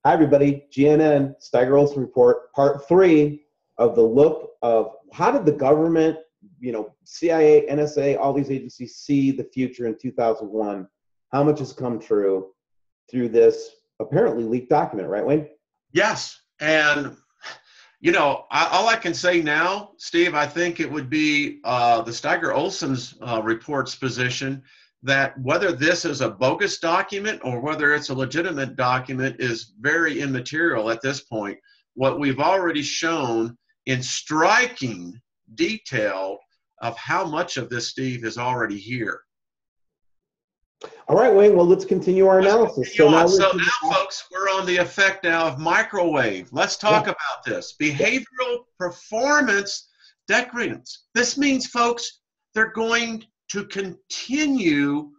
Hi, everybody. GNN, Steiger Olson Report, part 3 of the look of how did the government, CIA, NSA, all these agencies see the future in 2001? How much has come true through this apparently leaked document, right, Wayne? Yes. And, all I can say now, Steve, I think it would be the Steiger Olson's report's position that whether this is a bogus document or whether it's a legitimate document is very immaterial at this point. What we've already shown in striking detail of how much of this, Steve, is already here. All right, Wayne, well, let's continue our analysis. So now, folks, we're on the effect now of microwave. Let's talk about this. Behavioral performance decadence. This means, folks, they're going to continue.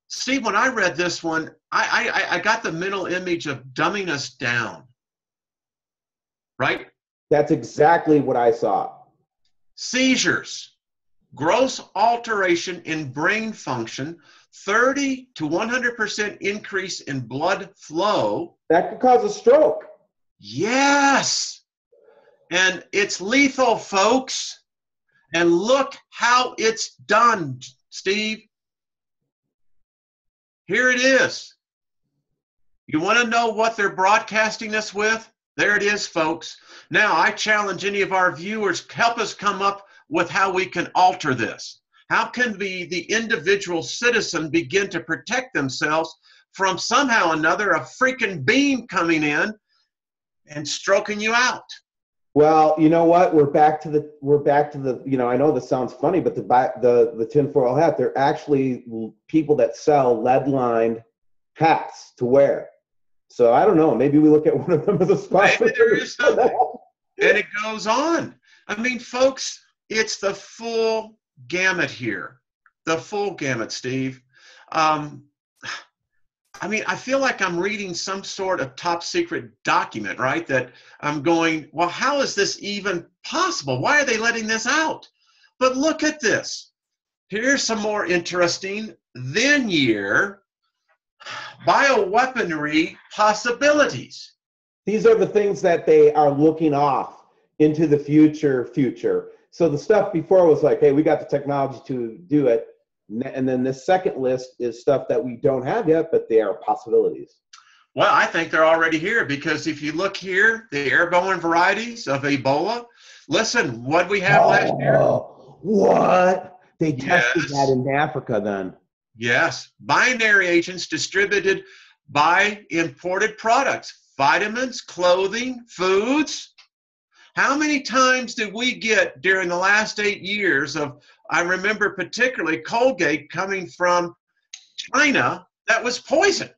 Steve, when I read this one, I got the mental image of dumbing us down, right? That's exactly what I saw. Seizures, gross alteration in brain function, 30 to 100% increase in blood flow. That could cause a stroke. Yes. And it's lethal, folks. And look how it's done, Steve. Here it is. You want to know what they're broadcasting this with? There it is, folks. Now, I challenge any of our viewers, help us come up with how we can alter this. How can the individual citizen begin to protect themselves from somehow or another a freaking beam coming in and stroking you out? Well, you know what? We're back to the, I know this sounds funny, but the tinfoil hat, they're actually people that sell lead-lined hats to wear. So I don't know, maybe we look at one of them as a sponsor. Maybe there is something. And it goes on. I mean, folks, it's the full gamut here. The full gamut, Steve. I feel like I'm reading some sort of top secret document, right? That I'm going, well, how is this even possible? Why are they letting this out? But look at this. Here's some more interesting then-year bioweaponry possibilities. These are the things that they are looking off into the future. So the stuff before was like, hey, we got the technology to do it. And then this second list is stuff that we don't have yet, but they are possibilities. Well, I think they're already here because if you look here, the airborne varieties of Ebola, listen, what we have last year. What? They tested that in Africa then. Yes. Binary agents distributed by imported products, vitamins, clothing, foods. How many times did we get during the last 8 years of, I remember particularly Colgate coming from China that was poison?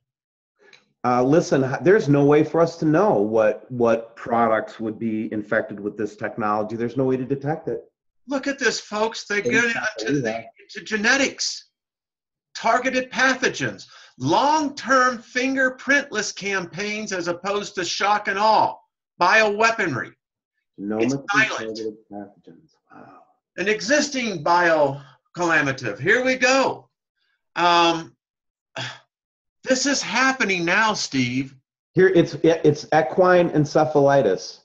Listen, there's no way for us to know what products would be infected with this technology. There's no way to detect it. Look at this, folks. They get into genetics, targeted pathogens, long-term fingerprintless campaigns as opposed to shock and awe, bioweaponry. It's silent. Pathogens. Wow. An existing bio-calamitive. Here we go. This is happening now, Steve. Here, it's equine encephalitis,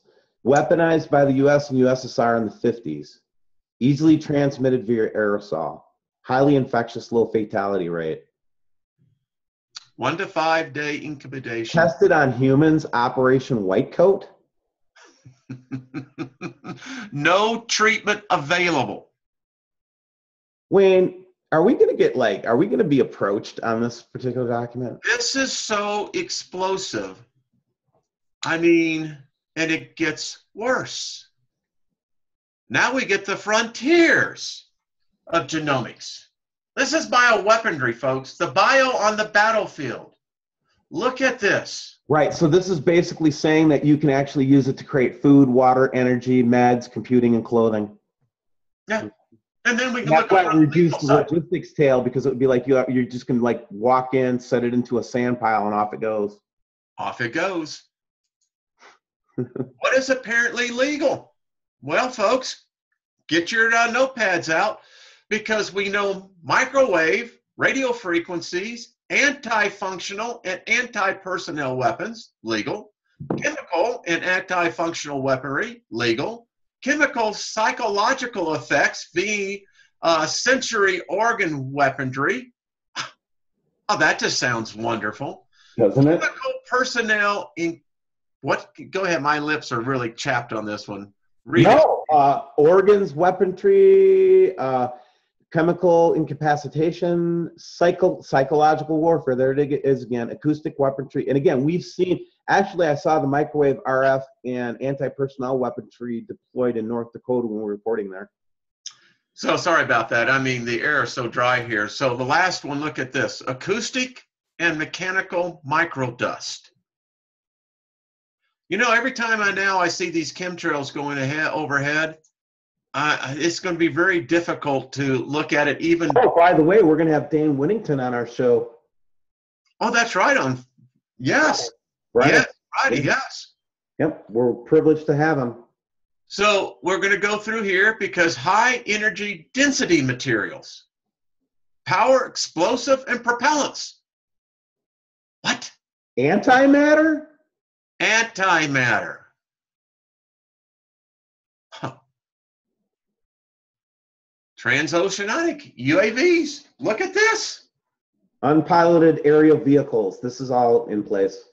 weaponized by the U.S. and USSR in the 50s, easily transmitted via aerosol, highly infectious, low fatality rate. 1 to 5 day incubation. Tested on humans, Operation White Coat. No treatment available. Wayne, are we going to be approached on this particular document? This is so explosive. I mean, and it gets worse. Now we get the frontiers of genomics. This is bioweaponry, folks. The bio on the battlefield. Look at this. Right, so this is basically saying that you can actually use it to create food, water, energy, meds, computing, and clothing. Yeah, and then we can look at reduce the logistics tail because it would be like you're just going to like walk in, set it into a sand pile, and off it goes. Off it goes. What is apparently legal? Well, folks, get your notepads out because we know microwave, radio frequencies, anti-functional and anti-personnel weapons, legal. Chemical and anti-functional weaponry, legal. Chemical psychological effects, being sensory organ weaponry. Oh, that just sounds wonderful. Doesn't it? Chemical personnel in what? Go ahead. My lips are really chapped on this one. Read it. Organs, weaponry, chemical incapacitation, psychological warfare. There it is again. Acoustic weaponry, and again, we've seen. Actually, I saw the microwave RF and anti-personnel weaponry deployed in North Dakota when we were reporting there. So sorry about that. I mean, the air is so dry here. So the last one, look at this. Acoustic and mechanical microdust. You know, every time I see these chemtrails going overhead, it's going to be very difficult to look at it even. Oh, by the way, we're going to have Dan Winnington on our show. Oh, that's right. Yes. Right. Yes, Friday, yes. Yep, we're privileged to have him. So we're going to go through here because high energy density materials, power, explosive, and propellants. What? Antimatter? Antimatter. Huh. Transoceanic UAVs. Look at this. Unpiloted aerial vehicles. This is all in place.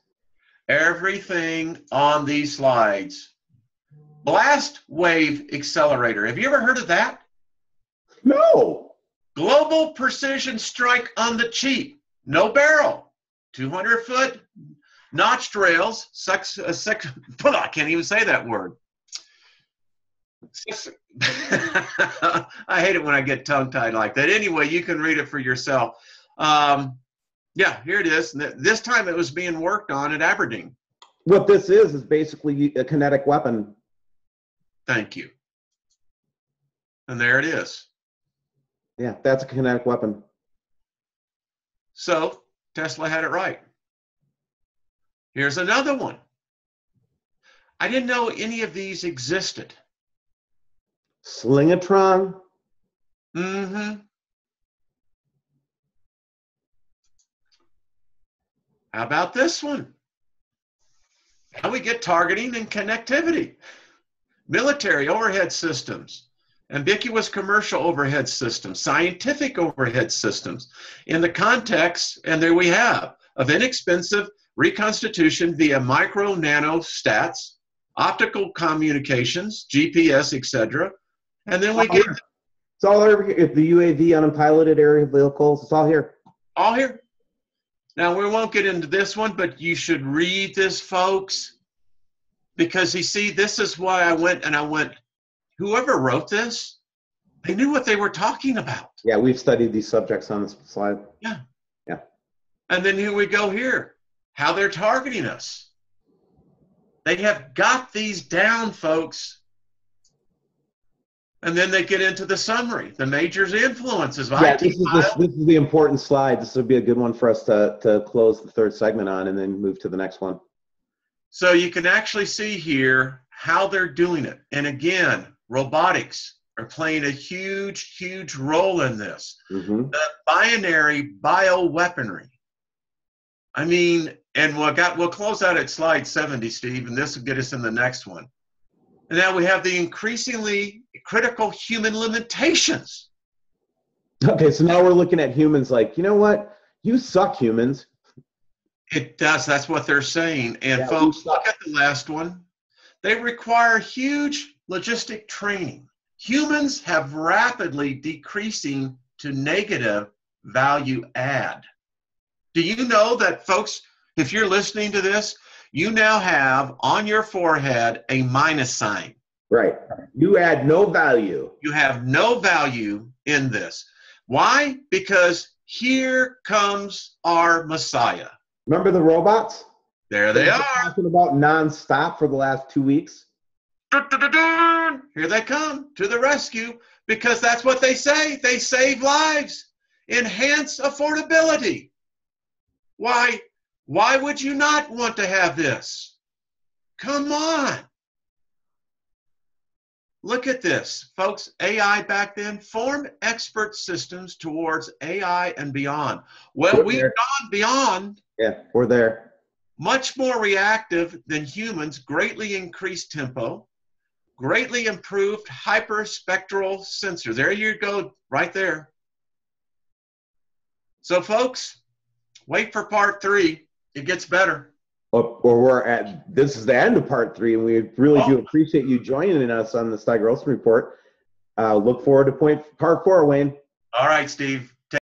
Everything on these slides. Blast wave accelerator. Have you ever heard of that? No. Global precision strike on the cheap. No barrel. 200-foot notched rails. I can't even say that word. I hate it when I get tongue-tied like that. Anyway, you can read it for yourself. Yeah, here it is. This time it was being worked on at Aberdeen. What this is basically a kinetic weapon. Thank you. And there it is. Yeah, that's a kinetic weapon. So Tesla had it right. Here's another one. I didn't know any of these existed. Slingatron. Mm-hmm. How about this one? How we get targeting and connectivity. Military overhead systems, ambiguous commercial overhead systems, scientific overhead systems in the context, and there we have, of inexpensive reconstitution via micro nano stats, optical communications, GPS, etc. And then we get it's all over here. The UAV, unpiloted aerial vehicles, it's all here. All here. Now, we won't get into this one, but you should read this, folks, because you see, this is why I went, whoever wrote this, they knew what they were talking about. Yeah, we've studied these subjects on this slide. Yeah. Yeah. And then here we go here, how they're targeting us. They have got these down, folks. And then they get into the summary, the major influences. Yeah, this is the important slide. This would be a good one for us to close the third segment on and then move to the next one. So you can actually see here how they're doing it. And again, robotics are playing a huge, huge role in this. Mm-hmm. The binary bioweaponry. I mean, and we'll close out at slide 70, Steve, and this will get us in the next one. And now we have the increasingly critical human limitations. Okay, so now we're looking at humans like, you know what? You suck, humans. It does. That's what they're saying. And yeah, folks, look at the last one. They require huge logistic training. Humans have rapidly decreasing to negative value add. Do you know that, folks, if you're listening to this, you now have on your forehead a minus sign. Right. You add no value. You have no value in this. Why? Because here comes our Messiah. Remember the robots? There they are. Talking about nonstop for the last 2 weeks. Here they come to the rescue because that's what they say. They save lives, enhance affordability. Why would you not want to have this? Come on. Look at this, folks. AI back then formed expert systems towards AI and beyond. Well, we've gone beyond. Yeah, we're there. much more reactive than humans, greatly increased tempo, greatly improved hyperspectral sensor. There you go, right there. So folks, wait for part 3. It gets better. Or this is the end of part 3, and we really do appreciate you joining us on the Steiger-Olson Report. Look forward to part 4, Wayne. All right, Steve.